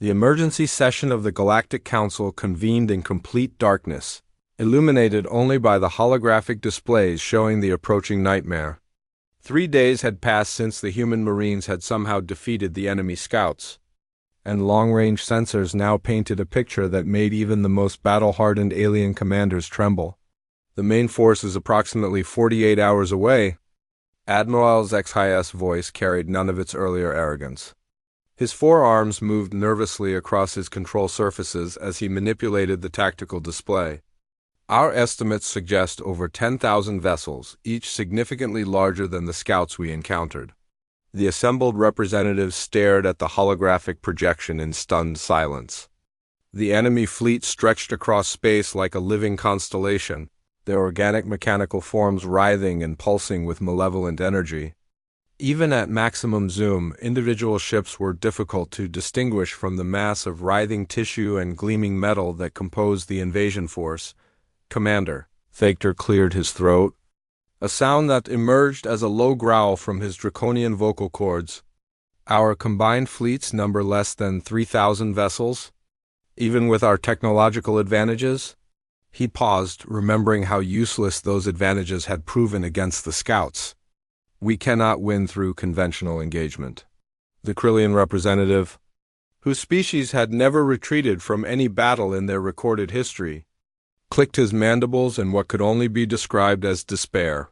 The emergency session of the Galactic Council convened in complete darkness, illuminated only by the holographic displays showing the approaching nightmare. 3 days had passed since the human Marines had somehow defeated the enemy scouts, and long-range sensors now painted a picture that made even the most battle-hardened alien commanders tremble. The main force is approximately 48 hours away. Admiral Zexhias' voice carried none of its earlier arrogance. His forearms moved nervously across his control surfaces as he manipulated the tactical display. Our estimates suggest over 10,000 vessels, each significantly larger than the scouts we encountered. The assembled representatives stared at the holographic projection in stunned silence. The enemy fleet stretched across space like a living constellation, their organic mechanical forms writhing and pulsing with malevolent energy. Even at maximum zoom, individual ships were difficult to distinguish from the mass of writhing tissue and gleaming metal that composed the invasion force. "Commander," Thector cleared his throat, a sound that emerged as a low growl from his draconian vocal cords. "Our combined fleets number less than 3,000 vessels, even with our technological advantages." He paused, remembering how useless those advantages had proven against the scouts. "We cannot win through conventional engagement." The Krillian representative, whose species had never retreated from any battle in their recorded history, clicked his mandibles in what could only be described as despair.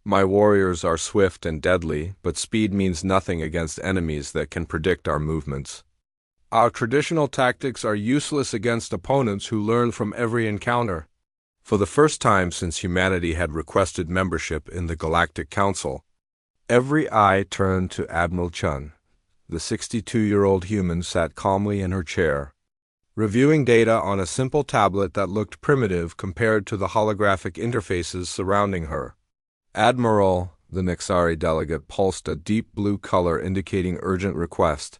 "My warriors are swift and deadly, but speed means nothing against enemies that can predict our movements. Our traditional tactics are useless against opponents who learn from every encounter." For the first time since humanity had requested membership in the Galactic Council, every eye turned to Admiral Chun. The 62-year-old human sat calmly in her chair, reviewing data on a simple tablet that looked primitive compared to the holographic interfaces surrounding her. "Admiral," the Nexari delegate pulsed a deep blue color indicating urgent request.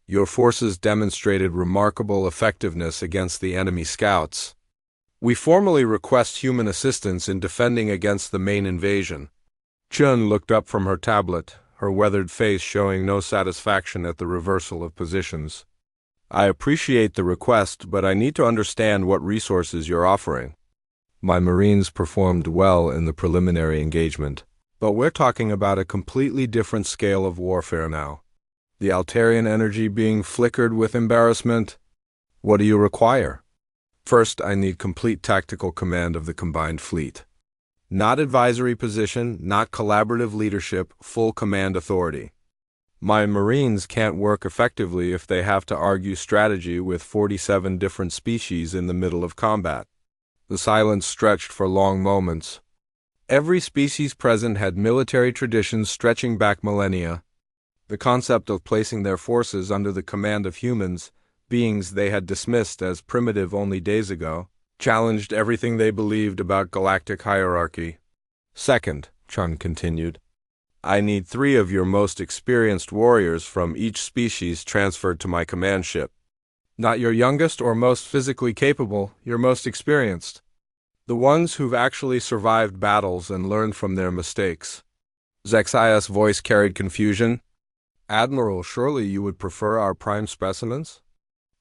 "Your forces demonstrated remarkable effectiveness against the enemy scouts. We formally request human assistance in defending against the main invasion." Chun looked up from her tablet, her weathered face showing no satisfaction at the reversal of positions. "I appreciate the request, but I need to understand what resources you're offering. My Marines performed well in the preliminary engagement, but we're talking about a completely different scale of warfare now. The Altarian energy being flickered with embarrassment. What do you require?" "First, I need complete tactical command of the combined fleet. Not advisory position, not collaborative leadership, full command authority. My Marines can't work effectively if they have to argue strategy with 47 different species in the middle of combat." The silence stretched for long moments. Every species present had military traditions stretching back millennia. The concept of placing their forces under the command of humans, beings they had dismissed as primitive only days ago, challenged everything they believed about galactic hierarchy. "Second," Chun continued, "I need 3 of your most experienced warriors from each species transferred to my command ship. Not your youngest or most physically capable, your most experienced. The ones who've actually survived battles and learned from their mistakes." Zexhias' voice carried confusion. "Admiral, surely you would prefer our prime specimens?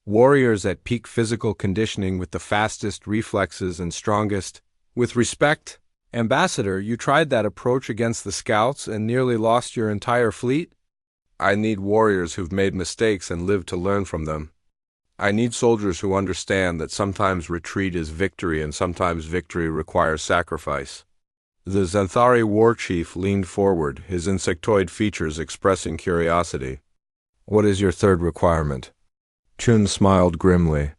Warriors at peak physical conditioning with the fastest reflexes and strongest." "With respect, Ambassador, you tried that approach against the scouts and nearly lost your entire fleet." "I need warriors who've made mistakes and lived to learn from them. I need soldiers who understand that sometimes retreat is victory and sometimes victory requires sacrifice." The Xanthari war chief leaned forward, his insectoid features expressing curiosity. "What is your third requirement?" Chun smiled grimly.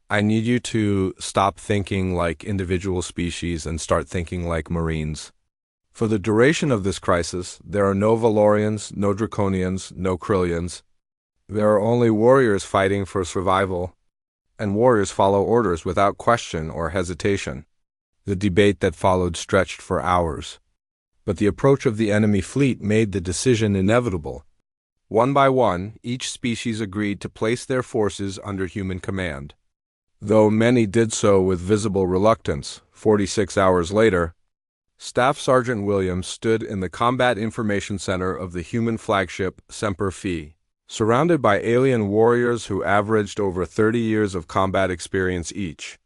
"I need you to stop thinking like individual species and start thinking like Marines. For the duration of this crisis, there are no Valorians, no Draconians, no Krillians. There are only warriors fighting for survival, and warriors follow orders without question or hesitation." The debate that followed stretched for hours, but the approach of the enemy fleet made the decision inevitable. One by one, each species agreed to place their forces under human command. Though many did so with visible reluctance, 46 hours later, Staff Sergeant Williams stood in the Combat Information Center of the human flagship Semper Fi, surrounded by alien warriors who averaged over 30 years of combat experience each.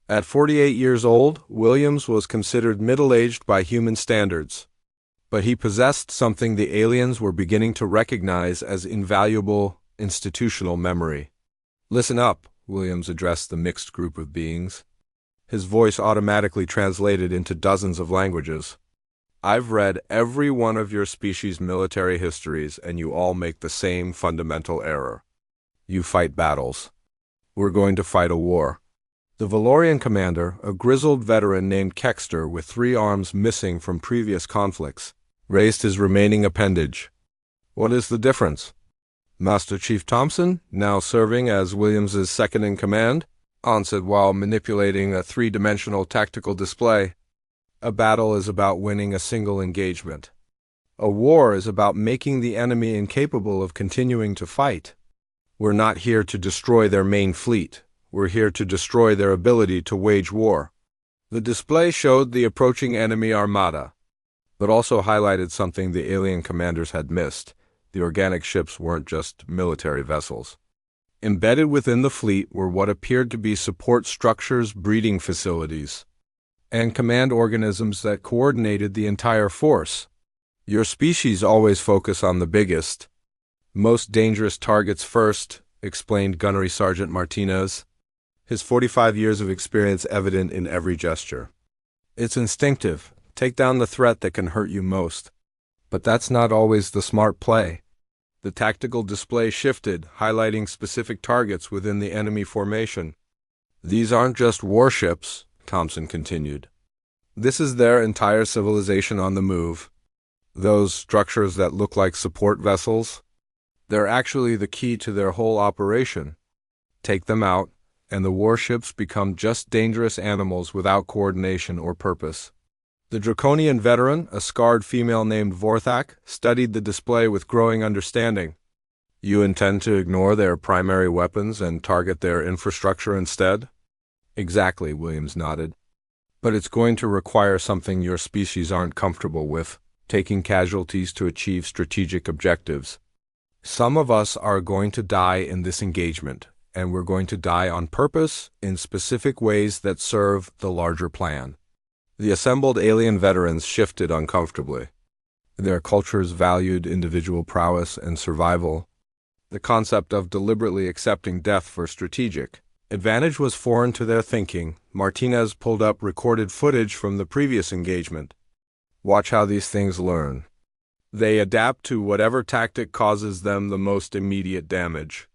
At 48 years old, Williams was considered middle-aged by human standards, but he possessed something the aliens were beginning to recognize as invaluable institutional memory. "Listen up," Williams addressed the mixed group of beings. His voice automatically translated into dozens of languages. "I've read every one of your species' military histories, and you all make the same fundamental error. You fight battles. We're going to fight a war." The Valorian commander, a grizzled veteran named Kexter with 3 arms missing from previous conflicts, raised his remaining appendage. "What is the difference?" Master Chief Thompson, now serving as Williams's second-in-command, answered while manipulating a 3-dimensional tactical display. "A battle is about winning a single engagement. A war is about making the enemy incapable of continuing to fight. We're not here to destroy their main fleet. We're here to destroy their ability to wage war." The display showed the approaching enemy armada, but also highlighted something the alien commanders had missed. The organic ships weren't just military vessels. Embedded within the fleet were what appeared to be support structures, breeding facilities, and command organisms that coordinated the entire force. "Your species always focus on the biggest, most dangerous targets first," explained Gunnery Sergeant Martinez, his 45 years of experience evident in every gesture. "It's instinctive. Take down the threat that can hurt you most. But that's not always the smart play." The tactical display shifted, highlighting specific targets within the enemy formation. "These aren't just warships," Thompson continued. "This is their entire civilization on the move. Those structures that look like support vessels, they're actually the key to their whole operation. Take them out, and the warships become just dangerous animals without coordination or purpose." The Draconian veteran, a scarred female named Vorthak, studied the display with growing understanding. "You intend to ignore their primary weapons and target their infrastructure instead?" "Exactly," Williams nodded. "But it's going to require something your species aren't comfortable with, taking casualties to achieve strategic objectives. Some of us are going to die in this engagement, and we're going to die on purpose in specific ways that serve the larger plan." The assembled alien veterans shifted uncomfortably. Their cultures valued individual prowess and survival. The concept of deliberately accepting death for strategic advantage was foreign to their thinking. Martinez pulled up recorded footage from the previous engagement. "Watch how these things learn. They adapt to whatever tactic causes them the most immediate damage.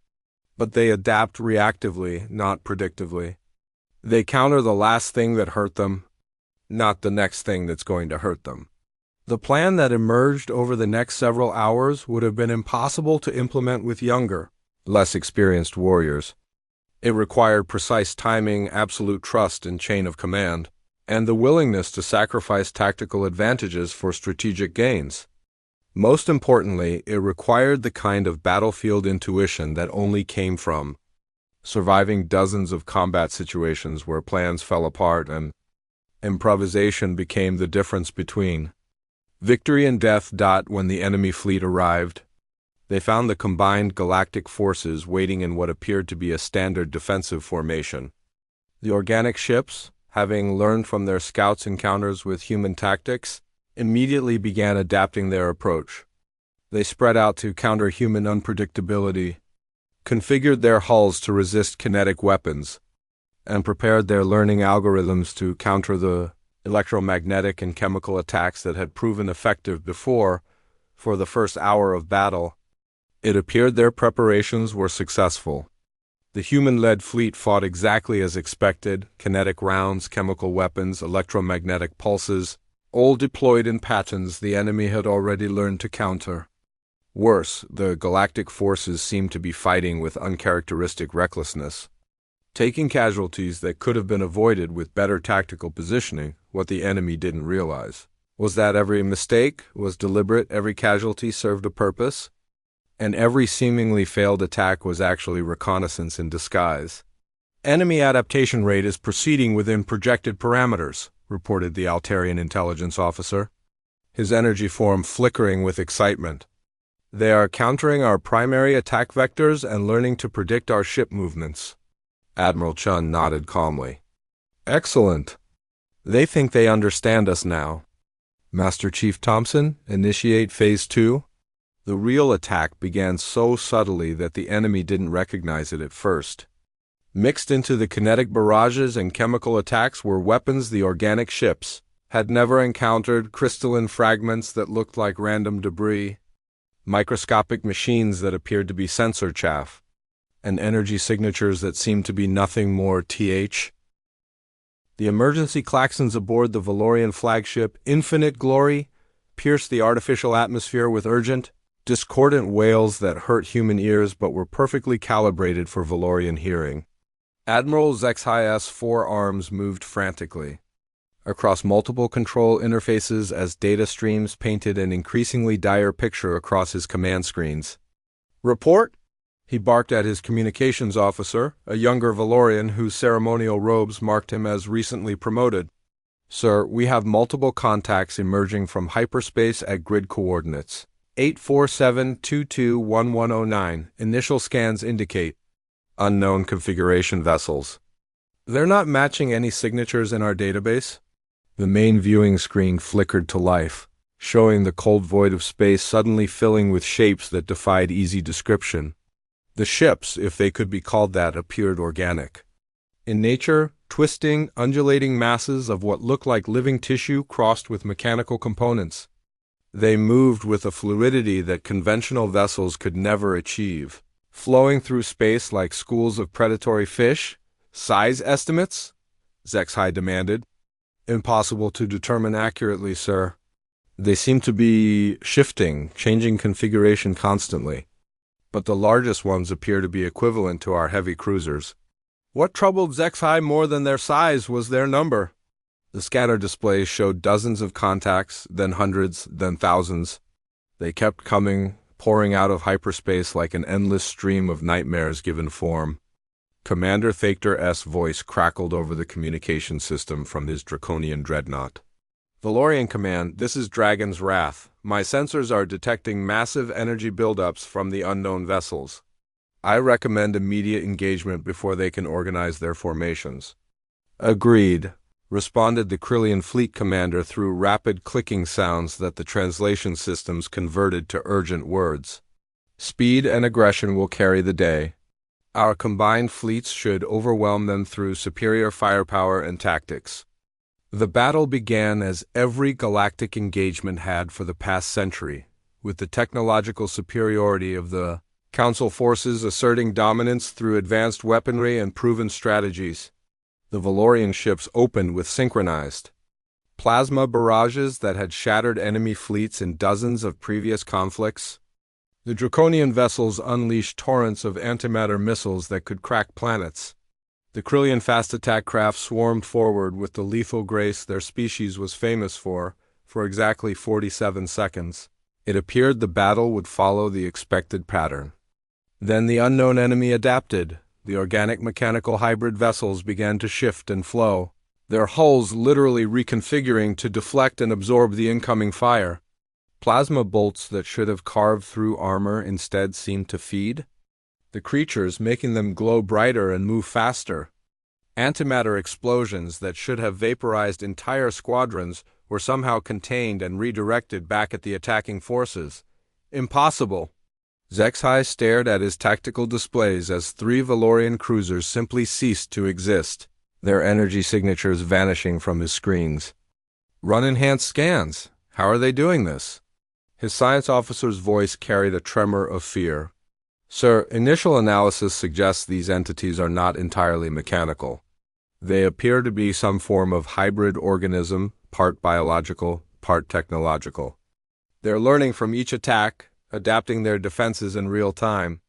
But they adapt reactively, not predictively. They counter the last thing that hurt them, not the next thing that's going to hurt them." The plan that emerged over the next several hours would have been impossible to implement with younger, less experienced warriors. It required precise timing, absolute trust in chain of command, and the willingness to sacrifice tactical advantages for strategic gains. Most importantly, it required the kind of battlefield intuition that only came from surviving dozens of combat situations where plans fell apart and improvisation became the difference between victory and death. When the enemy fleet arrived, they found the combined galactic forces waiting in what appeared to be a standard defensive formation. The organic ships, having learned from their scouts' encounters with human tactics, immediately began adapting their approach. They spread out to counter human unpredictability, configured their hulls to resist kinetic weapons, and prepared their learning algorithms to counter the electromagnetic and chemical attacks that had proven effective before. For the first hour of battle, it appeared their preparations were successful. The human-led fleet fought exactly as expected: kinetic rounds, chemical weapons, electromagnetic pulses, all deployed in patterns the enemy had already learned to counter. Worse, the galactic forces seemed to be fighting with uncharacteristic recklessness, taking casualties that could have been avoided with better tactical positioning. What the enemy didn't realize was that every mistake was deliberate, every casualty served a purpose, and every seemingly failed attack was actually reconnaissance in disguise. "Enemy adaptation rate is proceeding within projected parameters," reported the Altarian intelligence officer, his energy form flickering with excitement. They are countering our primary attack vectors and learning to predict our ship movements. Admiral Chun nodded calmly. Excellent. They think they understand us now. Master Chief Thompson, initiate Phase 2. The real attack began so subtly that the enemy didn't recognize it at first. Mixed into the kinetic barrages and chemical attacks were weapons the organic ships had never encountered, crystalline fragments that looked like random debris, microscopic machines that appeared to be sensor chaff, and energy signatures that seemed to be nothing more th. The emergency klaxons aboard the Valorian flagship Infinite Glory pierced the artificial atmosphere with urgent, discordant wails that hurt human ears but were perfectly calibrated for Valorian hearing. Admiral Zexhi's forearms moved frantically across multiple control interfaces as data streams painted an increasingly dire picture across his command screens. Report! He barked at his communications officer, a younger Valorian whose ceremonial robes marked him as recently promoted. Sir, we have multiple contacts emerging from hyperspace at grid coordinates 847221109. Initial scans indicate unknown configuration vessels. They're not matching any signatures in our database. The main viewing screen flickered to life, showing the cold void of space suddenly filling with shapes that defied easy description. The ships, if they could be called that, appeared organic. In nature, twisting, undulating masses of what looked like living tissue crossed with mechanical components. They moved with a fluidity that conventional vessels could never achieve, flowing through space like schools of predatory fish. Size estimates? Zexhi demanded. Impossible to determine accurately, sir. They seem to be shifting, changing configuration constantly. But the largest ones appear to be equivalent to our heavy cruisers. What troubled Zexhi more than their size was their number. The scanner displays showed dozens of contacts, then hundreds, then thousands. They kept coming, pouring out of hyperspace like an endless stream of nightmares given form. Commander Thaktor's voice crackled over the communication system from his draconian dreadnought. Valorian Command, this is Dragon's Wrath. My sensors are detecting massive energy buildups from the unknown vessels. I recommend immediate engagement before they can organize their formations. Agreed, responded the Krillian Fleet Commander through rapid clicking sounds that the translation systems converted to urgent words. Speed and aggression will carry the day. Our combined fleets should overwhelm them through superior firepower and tactics. The battle began as every galactic engagement had for the past century, with the technological superiority of the Council forces asserting dominance through advanced weaponry and proven strategies. The Valorian ships opened with synchronized plasma barrages that had shattered enemy fleets in dozens of previous conflicts. The Draconian vessels unleashed torrents of antimatter missiles that could crack planets. The Krillian fast attack craft swarmed forward with the lethal grace their species was famous for exactly 47 seconds. It appeared the battle would follow the expected pattern. Then the unknown enemy adapted. The organic-mechanical hybrid vessels began to shift and flow, their hulls literally reconfiguring to deflect and absorb the incoming fire. Plasma bolts that should have carved through armor instead seemed to feed the creatures, making them glow brighter and move faster. Antimatter explosions that should have vaporized entire squadrons were somehow contained and redirected back at the attacking forces. Impossible! Zexhi stared at his tactical displays as 3 Valorian cruisers simply ceased to exist, their energy signatures vanishing from his screens. Run enhanced scans. How are they doing this? His science officer's voice carried a tremor of fear. Sir, initial analysis suggests these entities are not entirely mechanical. They appear to be some form of hybrid organism, part biological, part technological. They're learning from each attack, adapting their defenses in real time.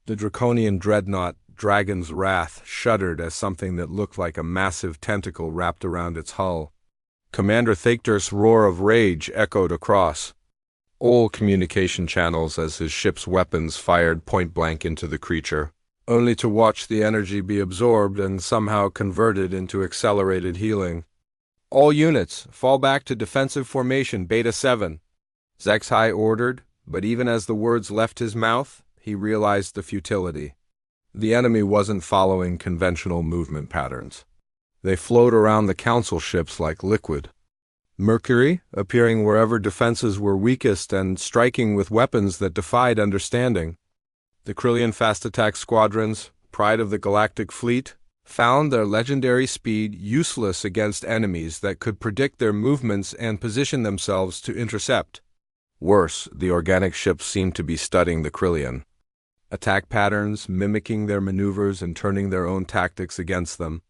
The draconian dreadnought, Dragon's Wrath, shuddered as something that looked like a massive tentacle wrapped around its hull. Commander Thaktor's roar of rage echoed across all communication channels as his ship's weapons fired point-blank into the creature, only to watch the energy be absorbed and somehow converted into accelerated healing. All units, fall back to defensive formation Beta 7, Zexhi ordered, But even as the words left his mouth, he realized the futility. The enemy wasn't following conventional movement patterns. They flowed around the council ships like liquid. Mercury, appearing wherever defenses were weakest and striking with weapons that defied understanding. The Krillian fast attack squadrons, pride of the Galactic Fleet, found their legendary speed useless against enemies that could predict their movements and position themselves to intercept. Worse, the organic ships seemed to be studying the Krillian. Attack patterns, mimicking their maneuvers and turning their own tactics against them.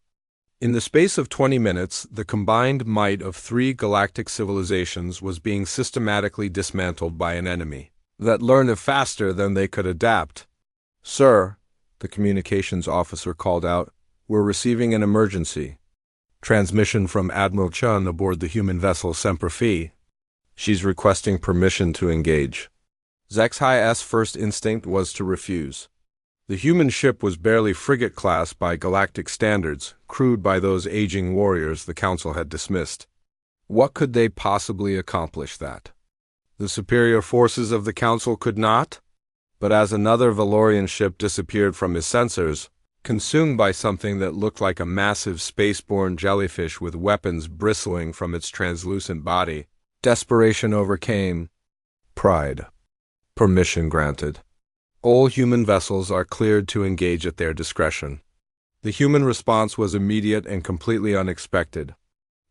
In the space of 20 minutes, the combined might of 3 galactic civilizations was being systematically dismantled by an enemy that learned faster than they could adapt. "Sir," the communications officer called out, "we're receiving an emergency. Transmission from Admiral Chun aboard the human vessel Semper Fi. She's requesting permission to engage." Zexhi's first instinct was to refuse. The human ship was barely frigate-class by galactic standards, crewed by those aging warriors the Council had dismissed. What could they possibly accomplish that the superior forces of the Council could not? But as another Valorian ship disappeared from his sensors, consumed by something that looked like a massive spaceborne jellyfish with weapons bristling from its translucent body, desperation overcame pride. Permission granted. All human vessels are cleared to engage at their discretion. The human response was immediate and completely unexpected.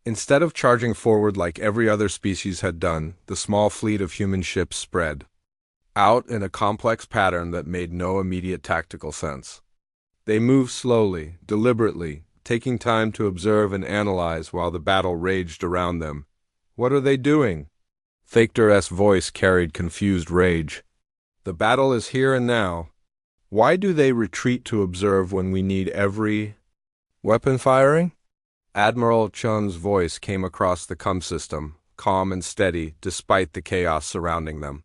Instead of charging forward like every other species had done, the small fleet of human ships spread out in a complex pattern that made no immediate tactical sense. They moved slowly, deliberately, taking time to observe and analyze while the battle raged around them. "What are they doing?" Thaktor's voice carried confused rage. "The battle is here and now. Why do they retreat to observe when we need every weapon firing?" Admiral Chun's voice came across the comm system, calm and steady despite the chaos surrounding them.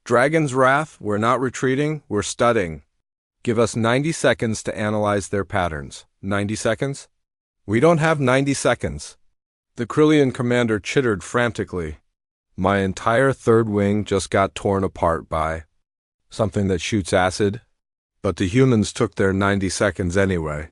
"Dragon's Wrath, we're not retreating, we're studying. Give us 90 seconds to analyze their patterns." 90 seconds? "We don't have 90 seconds." The Krillian commander chittered frantically. "My entire third wing just got torn apart by something that shoots acid." But the humans took their 90 seconds anyway.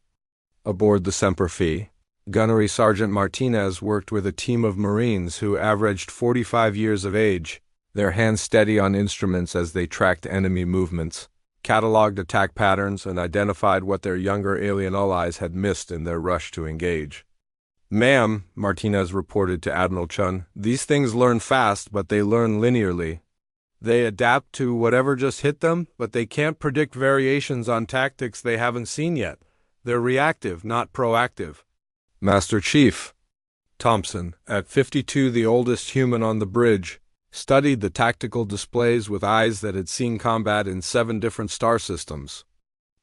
Aboard the Semper Fi, Gunnery Sergeant Martinez worked with a team of Marines who averaged 45 years of age, their hands steady on instruments as they tracked enemy movements, cataloged attack patterns, and identified what their younger alien allies had missed in their rush to engage. "Ma'am," Martinez reported to Admiral Chun, "these things learn fast, but they learn linearly. They adapt to whatever just hit them, but they can't predict variations on tactics they haven't seen yet. They're reactive, not proactive." Master Chief Thompson, at 52 the oldest human on the bridge, studied the tactical displays with eyes that had seen combat in 7 different star systems.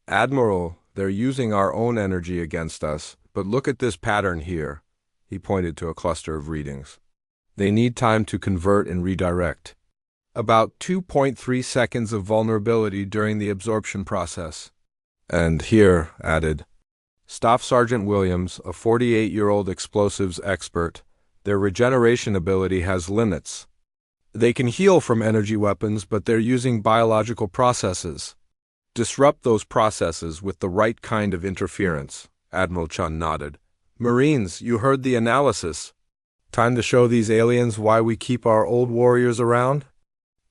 "Admiral, they're using our own energy against us, but look at this pattern here." He pointed to a cluster of readings. "They need time to convert and redirect. About 2.3 seconds of vulnerability during the absorption process." "And here," added Staff Sergeant Williams, a 48-year-old explosives expert, "their regeneration ability has limits. They can heal from energy weapons, but they're using biological processes. Disrupt those processes with the right kind of interference." Admiral Chun nodded. "Marines, you heard the analysis. Time to show these aliens why we keep our old warriors around?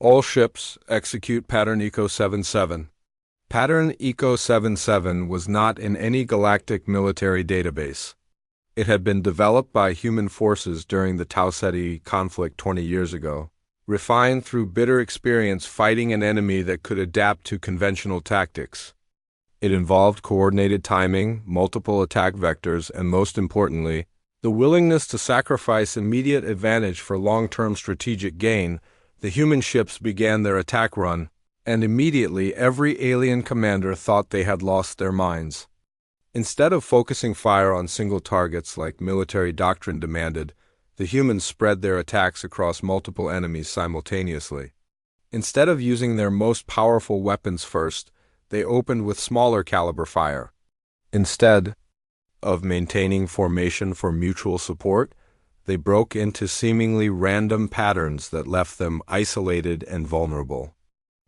All ships, execute Pattern Eco 77. Pattern Eco 77 was not in any galactic military database. It had been developed by human forces during the Tau Ceti conflict 20 years ago, refined through bitter experience fighting an enemy that could adapt to conventional tactics. It involved coordinated timing, multiple attack vectors, and most importantly, the willingness to sacrifice immediate advantage for long-term strategic gain. The human ships began their attack run, and immediately every alien commander thought they had lost their minds. Instead of focusing fire on single targets like military doctrine demanded, the humans spread their attacks across multiple enemies simultaneously. Instead of using their most powerful weapons first, they opened with smaller caliber fire. Instead of maintaining formation for mutual support, they broke into seemingly random patterns that left them isolated and vulnerable.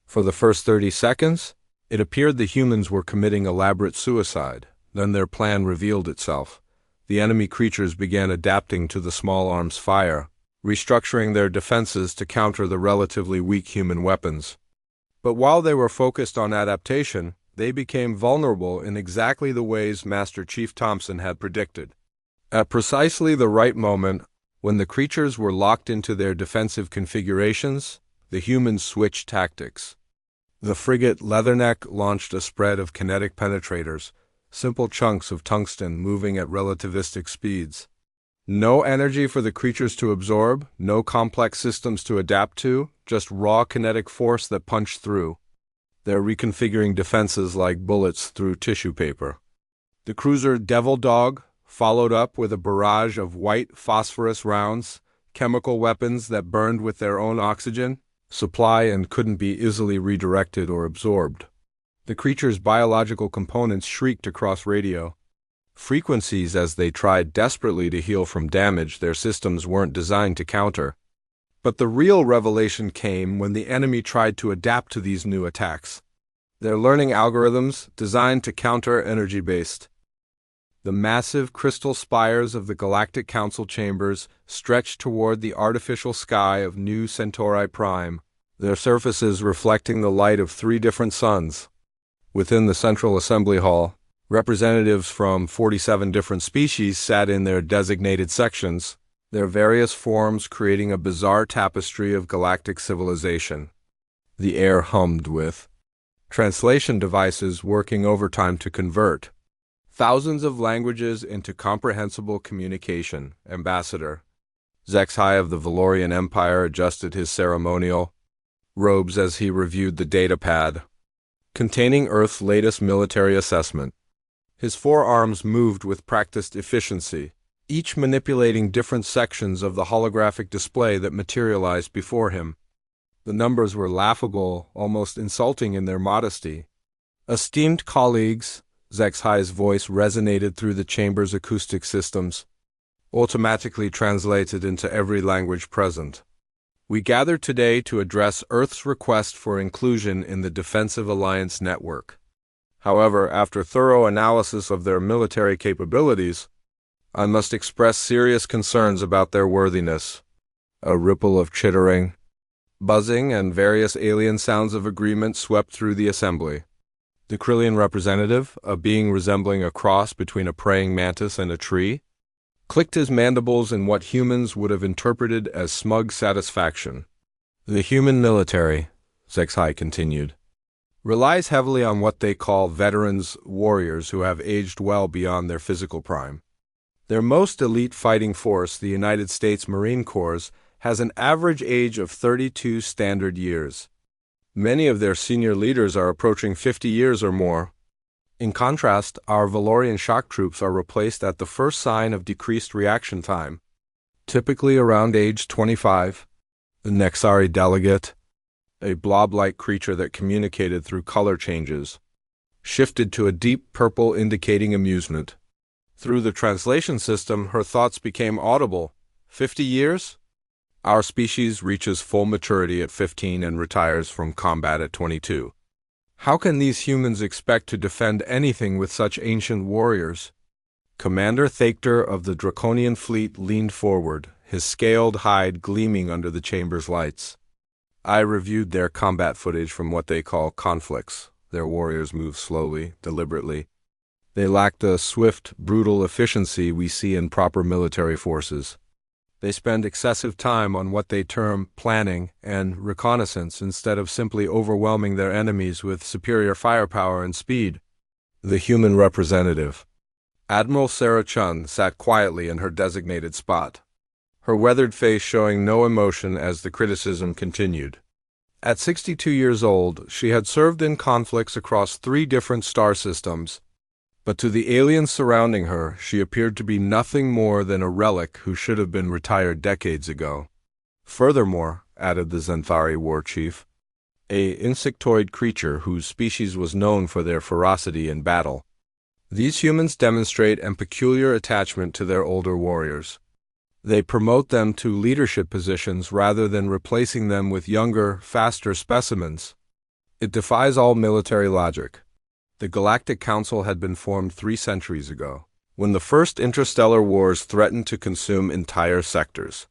For the first 30 seconds, it appeared the humans were committing elaborate suicide. Then their plan revealed itself. The enemy creatures began adapting to the small arms fire, restructuring their defenses to counter the relatively weak human weapons. But while they were focused on adaptation, they became vulnerable in exactly the ways Master Chief Thompson had predicted. At precisely the right moment, when the creatures were locked into their defensive configurations, the humans switched tactics. The frigate Leatherneck launched a spread of kinetic penetrators, simple chunks of tungsten moving at relativistic speeds. No energy for the creatures to absorb, no complex systems to adapt to, just raw kinetic force that punched through. They're reconfiguring defenses like bullets through tissue paper. The cruiser Devil Dog followed up with a barrage of white phosphorus rounds, chemical weapons that burned with their own oxygen supply and couldn't be easily redirected or absorbed. The creature's biological components shrieked across radio frequencies as they tried desperately to heal from damage their systems weren't designed to counter. But the real revelation came when the enemy tried to adapt to these new attacks. Their learning algorithms designed to counter energy-based. The massive crystal spires of the Galactic Council chambers stretched toward the artificial sky of New Centauri Prime, their surfaces reflecting the light of 3 different suns. Within the Central Assembly Hall, representatives from 47 different species sat in their designated sections, their various forms creating a bizarre tapestry of galactic civilization. The air hummed with translation devices working overtime to convert thousands of languages into comprehensible communication. Ambassador Zexhai of the Valorian Empire adjusted his ceremonial robes as he reviewed the data pad containing Earth's latest military assessment. His forearms moved with practiced efficiency, each manipulating different sections of the holographic display that materialized before him. The numbers were laughable, almost insulting in their modesty. Esteemed colleagues, Zexhai's voice resonated through the chamber's acoustic systems, automatically translated into every language present. We gather today to address Earth's request for inclusion in the Defensive Alliance network. However, after thorough analysis of their military capabilities, I must express serious concerns about their worthiness. A ripple of chittering, buzzing, and various alien sounds of agreement swept through the assembly. The Krillian representative, a being resembling a cross between a praying mantis and a tree, clicked his mandibles in what humans would have interpreted as smug satisfaction. The human military, Zexhai continued, relies heavily on what they call veterans warriors who have aged well beyond their physical prime. Their most elite fighting force, the United States Marine Corps, has an average age of 32 standard years. Many of their senior leaders are approaching 50 years or more. In contrast, our Valorian shock troops are replaced at the first sign of decreased reaction time, typically around age 25. The Nexari delegate, a blob-like creature that communicated through color changes, shifted to a deep purple indicating amusement. Through the translation system, her thoughts became audible. 50 years? Our species reaches full maturity at 15 and retires from combat at 22. How can these humans expect to defend anything with such ancient warriors? Commander Thactor of the Draconian fleet leaned forward, his scaled hide gleaming under the chamber's lights. I reviewed their combat footage from what they call conflicts. Their warriors move slowly, deliberately. They lack the swift, brutal efficiency we see in proper military forces. They spend excessive time on what they term planning and reconnaissance instead of simply overwhelming their enemies with superior firepower and speed. The human representative, Admiral Sarah Chun, sat quietly in her designated spot, her weathered face showing no emotion as the criticism continued. At 62 years old, she had served in conflicts across 3 different star systems, but to the aliens surrounding her, she appeared to be nothing more than a relic who should have been retired decades ago. Furthermore, added the Zenthari war chief, a insectoid creature whose species was known for their ferocity in battle. These humans demonstrate a peculiar attachment to their older warriors. They promote them to leadership positions rather than replacing them with younger, faster specimens. It defies all military logic. The Galactic Council had been formed 3 centuries ago, when the first interstellar wars threatened to consume entire sectors.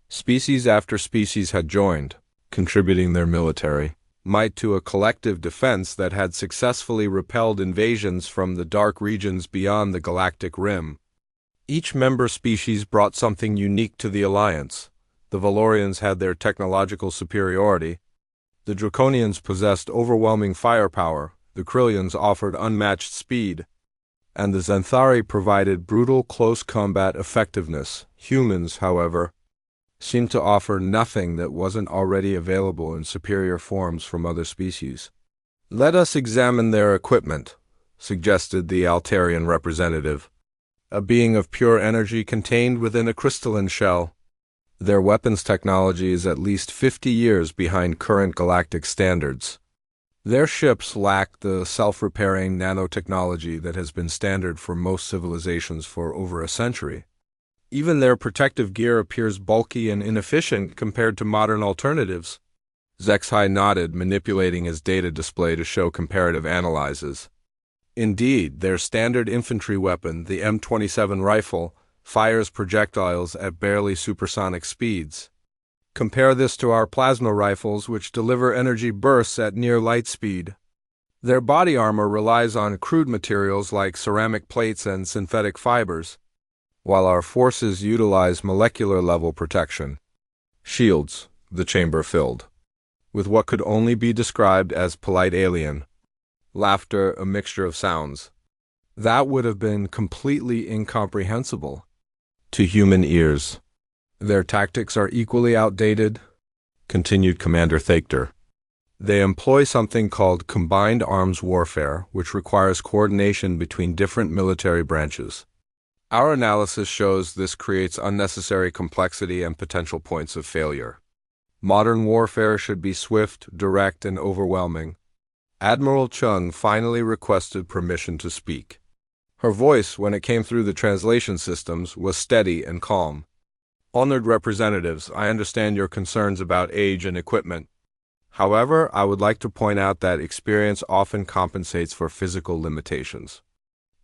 Species after species had joined, contributing their military might to a collective defense that had successfully repelled invasions from the dark regions beyond the galactic rim. Each member species brought something unique to the alliance. The Valorians had their technological superiority. The Draconians possessed overwhelming firepower. The Krillians offered unmatched speed. And the Xanthari provided brutal close combat effectiveness. Humans, however, seemed to offer nothing that wasn't already available in superior forms from other species. "Let us examine their equipment," suggested the Altarian representative, a being of pure energy contained within a crystalline shell. Their weapons technology is at least 50 years behind current galactic standards. Their ships lack the self-repairing nanotechnology that has been standard for most civilizations for over a century. Even their protective gear appears bulky and inefficient compared to modern alternatives. Zexhai nodded, manipulating his data display to show comparative analyses. Indeed, their standard infantry weapon, the M27 rifle, fires projectiles at barely supersonic speeds. Compare this to our plasma rifles, which deliver energy bursts at near light speed. Their body armor relies on crude materials like ceramic plates and synthetic fibers, while our forces utilize molecular-level protection. Shields, the chamber filled, with what could only be described as polite alien. Laughter, a mixture of sounds. That would have been completely incomprehensible to human ears. Their tactics are equally outdated, continued Commander Thaker. They employ something called combined arms warfare, which requires coordination between different military branches. Our analysis shows this creates unnecessary complexity and potential points of failure. Modern warfare should be swift, direct, and overwhelming. Admiral Chung finally requested permission to speak. Her voice, when it came through the translation systems, was steady and calm. "Honored representatives, I understand your concerns about age and equipment. However, I would like to point out that experience often compensates for physical limitations.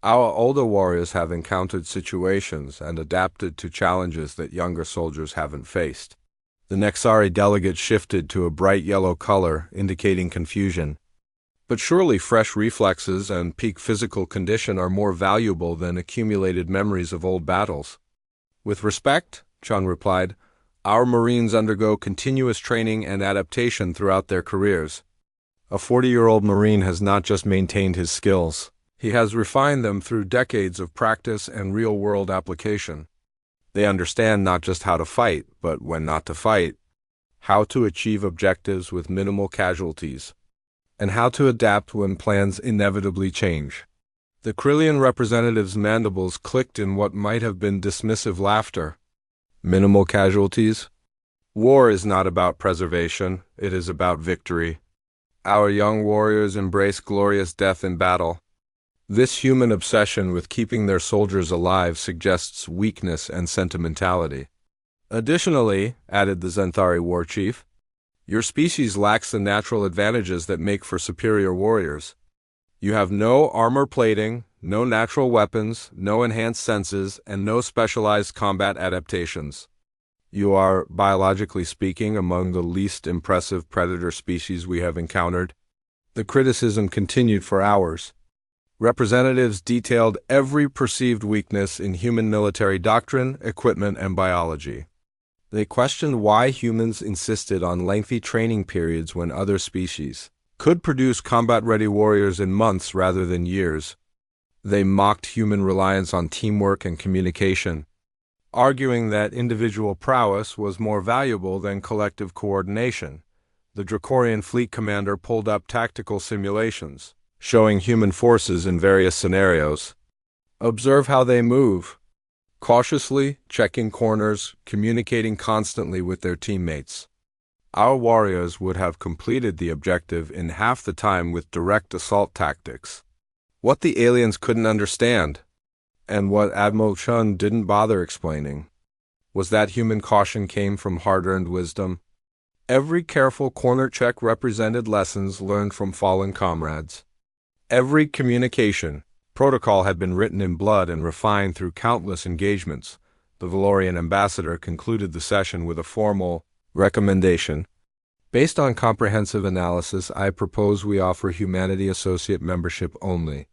Our older warriors have encountered situations and adapted to challenges that younger soldiers haven't faced." The Nexari delegate shifted to a bright yellow color, indicating confusion. "But surely fresh reflexes and peak physical condition are more valuable than accumulated memories of old battles." "With respect," Chung replied, "our Marines undergo continuous training and adaptation throughout their careers. A 40-year-old Marine has not just maintained his skills. He has refined them through decades of practice and real-world application. They understand not just how to fight, but when not to fight, how to achieve objectives with minimal casualties, and how to adapt when plans inevitably change." The Krillian representative's mandibles clicked in what might have been dismissive laughter. Minimal casualties? War is not about preservation, it is about victory. Our young warriors embrace glorious death in battle. This human obsession with keeping their soldiers alive suggests weakness and sentimentality. "Additionally," added the Xanthari war chief, "your species lacks the natural advantages that make for superior warriors. You have no armor plating, no natural weapons, no enhanced senses, and no specialized combat adaptations. You are, biologically speaking, among the least impressive predator species we have encountered." The criticism continued for hours. Representatives detailed every perceived weakness in human military doctrine, equipment, and biology. They questioned why humans insisted on lengthy training periods when other species could produce combat-ready warriors in months rather than years. They mocked human reliance on teamwork and communication, arguing that individual prowess was more valuable than collective coordination. The Dracorian fleet commander pulled up tactical simulations, showing human forces in various scenarios. "Observe how they move. Cautiously, checking corners, communicating constantly with their teammates. Our warriors would have completed the objective in half the time with direct assault tactics." What the aliens couldn't understand, and what Admiral Chun didn't bother explaining, Was that human caution came from hard-earned wisdom? Every careful corner check represented lessons learned from fallen comrades. Every communication protocol had been written in blood and refined through countless engagements. The Valorian ambassador concluded the session with a formal recommendation. Based on comprehensive analysis, I propose we offer Humanity Associate membership only.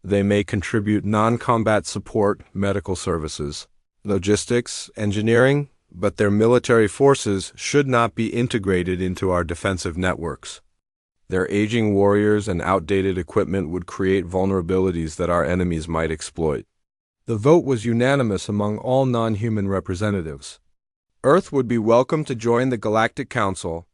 They may contribute non-combat support, medical services, logistics, engineering, but their military forces should not be integrated into our defensive networks. Their aging warriors and outdated equipment would create vulnerabilities that our enemies might exploit. The vote was unanimous among all non-human representatives. Earth would be welcome to join the Galactic Council,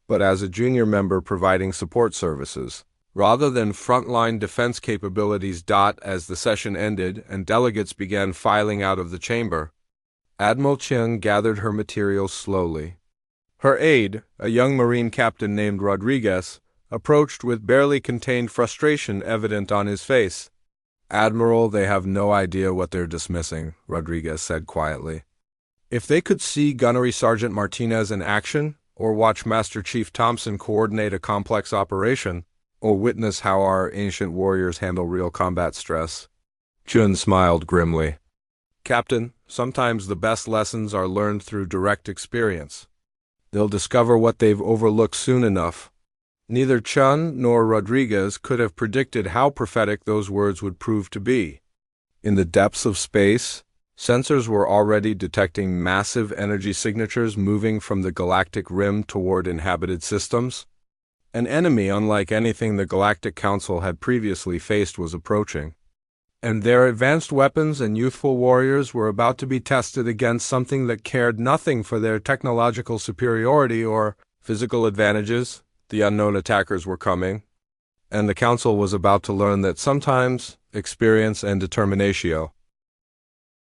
but as a junior member providing support services, rather than frontline defense capabilities. As the session ended and delegates began filing out of the chamber, Admiral Chen gathered her materials slowly. Her aide, a young Marine captain named Rodriguez, approached with barely contained frustration evident on his face. "Admiral, they have no idea what they're dismissing," Rodriguez said quietly. "If they could see Gunnery Sergeant Martinez in action, or watch Master Chief Thompson coordinate a complex operation, or witness how our ancient warriors handle real combat stress." Chun smiled grimly. "Captain, sometimes the best lessons are learned through direct experience. They'll discover what they've overlooked soon enough." Neither Chun nor Rodriguez could have predicted how prophetic those words would prove to be. In the depths of space, sensors were already detecting massive energy signatures moving from the galactic rim toward inhabited systems. An enemy unlike anything the Galactic Council had previously faced was approaching, and their advanced weapons and youthful warriors were about to be tested against something that cared nothing for their technological superiority or physical advantages. The unknown attackers were coming, and the Council was about to learn that sometimes experience and determination